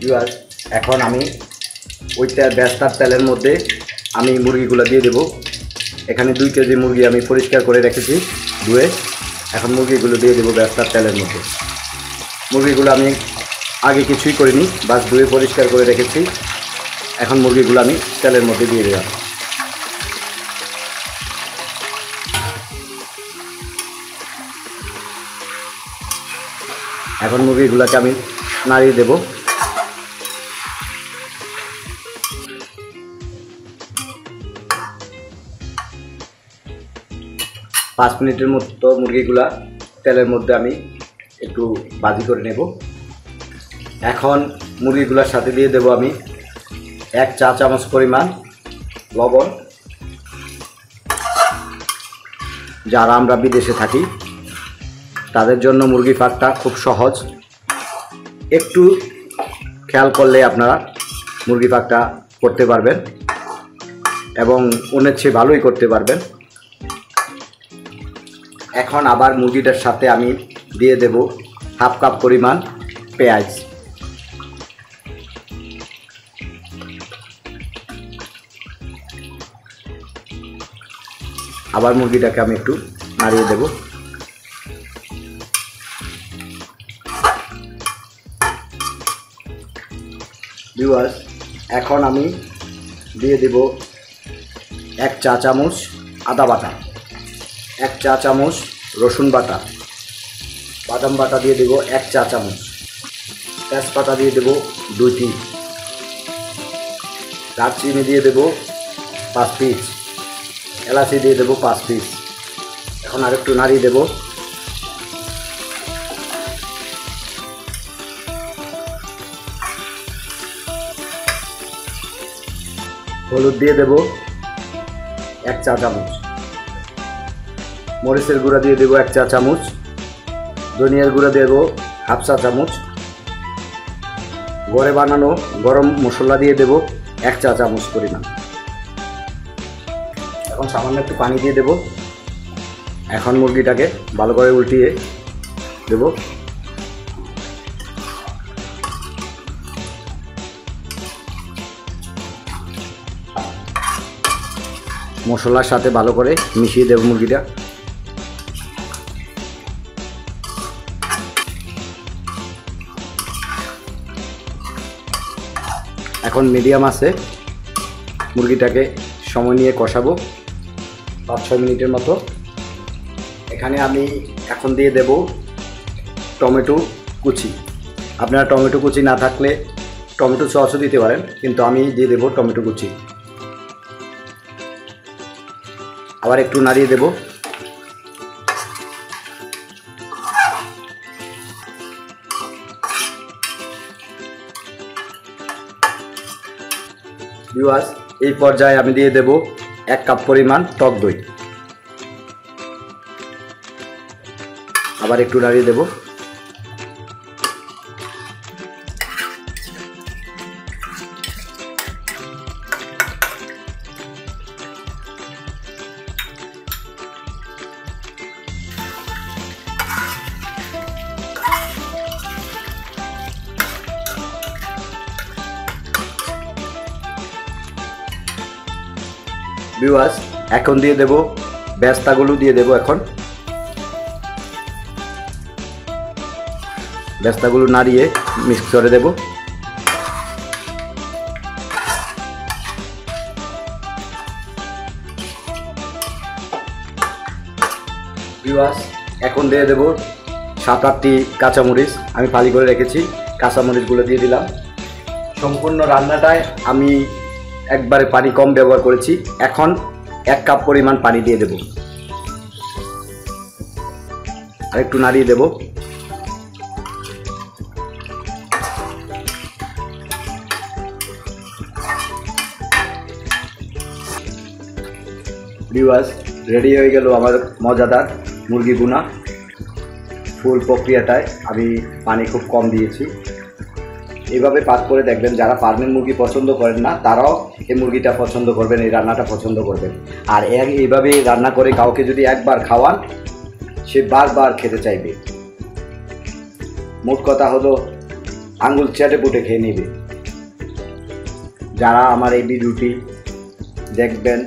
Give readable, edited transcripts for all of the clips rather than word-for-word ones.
Viewers, এখন আমি ওইটা বেস্তার তেলের মধ্যে আমি মুরগিগুলো দিয়ে দেব। এখানে 2 কেজি মুরগি আমি পরিষ্কার করে রেখেছি ধুয়ে। এখন মুরগিগুলো দিয়ে দেবো বেস্তার তেলের মধ্যে। মুরগিগুলো আমি আগে কিছুই করিনি, বাস ধুয়ে পরিষ্কার করে রেখেছি। এখন মুরগিগুলো আমি তেলের মধ্যে দিয়ে দিলাম। এখন মুরগিগুলোকে আমি নাড়িয়ে দেব। পাঁচ মিনিটের মতো মুরগিগুলা তেলের মধ্যে আমি একটু ভাজি করে নেব। এখন মুরগিগুলোর সাথে দিয়ে দেব আমি 1 চা চামচ পরিমাণ লবণ। যারা আমরা বিদেশে থাকি তাদের জন্য মুরগি ফাঁকটা খুব সহজ। একটু খেয়াল করলে আপনারা মুরগি ফাঁকটা করতে পারবেন এবং অন্যের চেয়ে ভালোই করতে পারবেন। এখন আবার মুরগিটার সাথে আমি দিয়ে দেব 1/2 কাপ পরিমাণ পেঁয়াজ। আবার মুরগিটাকে আমি একটু নাড়িয়ে দেব। ভিউয়ার্স, এখন আমি দিয়ে দেব 1 চা চামচ আদা বাটা, 1 চা চামচ রসুন বাটা, বাদাম বাটা দিয়ে দেব 1 চা চামচ, তেজপাতা দিয়ে দেব 2টি, দারচিনি দিয়ে দেব 5 পিস, এলাচি দিয়ে দেব 5 পিস। এখন আরেকটু নাড়িয়ে দেব। হলুদ দিয়ে দেব 1 চা চামচ, মরিচের গুঁড়া দিয়ে দেব 1 চা চামচ, ধনিয়ার গুঁড়া দেব 1/2 চা চামচ, ঘরে বানানো গরম মশলা দিয়ে দেব 1 চা চামচ পরিমাণ। এখন সামান্য একটু পানি দিয়ে দেব। এখন মুরগিটাকে ভালো করে উল্টিয়ে দেব। মশলার সাথে ভালো করে মিশিয়ে দেব মুরগিটা। এখন মিডিয়াম আছে মুরগিটাকে সময় নিয়ে কষাবো 5-6 মিনিটের মতো। এখানে আমি এখন দিয়ে দেব টমেটো কুচি। আপনারা টমেটো কুচি না থাকলে টমেটো সসও দিতে পারেন, কিন্তু আমি দিয়ে দেব টমেটো কুচি। আবার একটু নাড়িয়ে দেব। ভিউয়ার্স, এই পর্যায়ে আমি দিয়ে দেব 1 কাপ পরিমাণ টক দই। আবার একটু নাড়িয়ে দেব। ভিউয়ার্স, এখন দিয়ে দেব বেস্তাগুলো দিয়ে দেব। এখন বেস্তাগুলো নাড়িয়ে মিক্স করে দেব। ভিউয়ার্স, এখন দিয়ে দেব 7-8টি কাঁচামরিচ। আমি ফালি করে রেখেছি, কাঁচামরিচগুলো দিয়ে দিলাম। সম্পূর্ণ রান্নাটায় আমি একবারে পানি কম ব্যবহার করেছি। এখন 1 কাপ পরিমাণ পানি দিয়ে দেব। আর একটু নাড়িয়ে দেব। ভিউয়ার্স, রেডি হয়ে গেল আমার মজাদার মুরগি ভুনা। ফুল প্রক্রিয়াটায় আমি পানি খুব কম দিয়েছি। এইভাবে পাক করে দেখবেন, যারা ফার্মের মুরগি পছন্দ করেন না তারাও এই মুরগিটা পছন্দ করবেন, এই রান্নাটা পছন্দ করবেন। আর এইভাবে রান্না করে কাউকে যদি একবার খাওয়ান, সে বারবার খেতে চাইবে। মোট কথা হলো আঙ্গুল চেটে পুটে খেয়ে নেবে। যারা আমার এই ভিডিওটি দেখবেন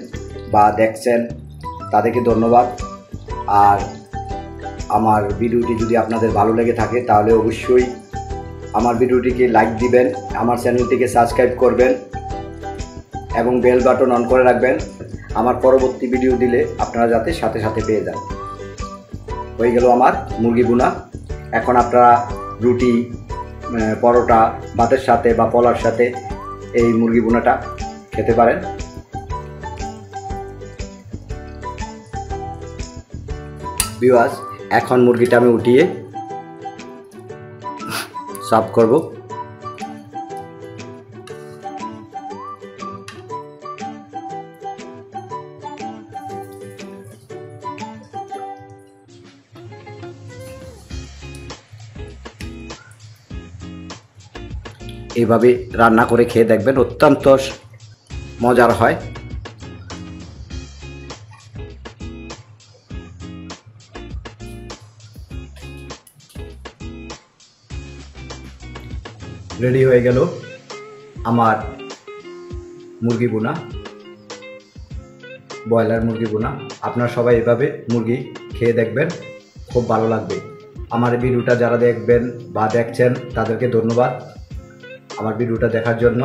বা দেখছেন তাদেরকে ধন্যবাদ। আর আমার ভিডিওটি যদি আপনাদের ভালো লেগে থাকে তাহলে অবশ্যই আমার ভিডিওটিকে লাইক দিবেন, আমার চ্যানেলটিকে সাবস্ক্রাইব করবেন এবং বেল বাটন অন করে রাখবেন আমার পরবর্তী ভিডিও দিলে আপনারা যাতে সাথে সাথে পেয়ে যান। হয়ে গেল আমার মুরগি ভুনা। এখন আপনারা রুটি, পরোটা, ভাতের সাথে বা পোলার সাথে এই মুরগি ভুনাটা খেতে পারেন। ভিউয়ার্স, এখন মুরগিটা আমি উঠিয়ে সার্ভ করব। এইভাবে রান্না করে খেয়ে দেখবেন, অত্যন্ত মজার হয়। রেডি হয়ে গেল আমার মুরগি ভুনা, ব্রয়লার মুরগি ভুনা। আপনারা সবাই এভাবে মুরগি খেয়ে দেখবেন, খুব ভালো লাগবে। আমার ভিডিওটা যারা দেখবেন বা দেখছেন তাদেরকে ধন্যবাদ আমার ভিডিওটা দেখার জন্য।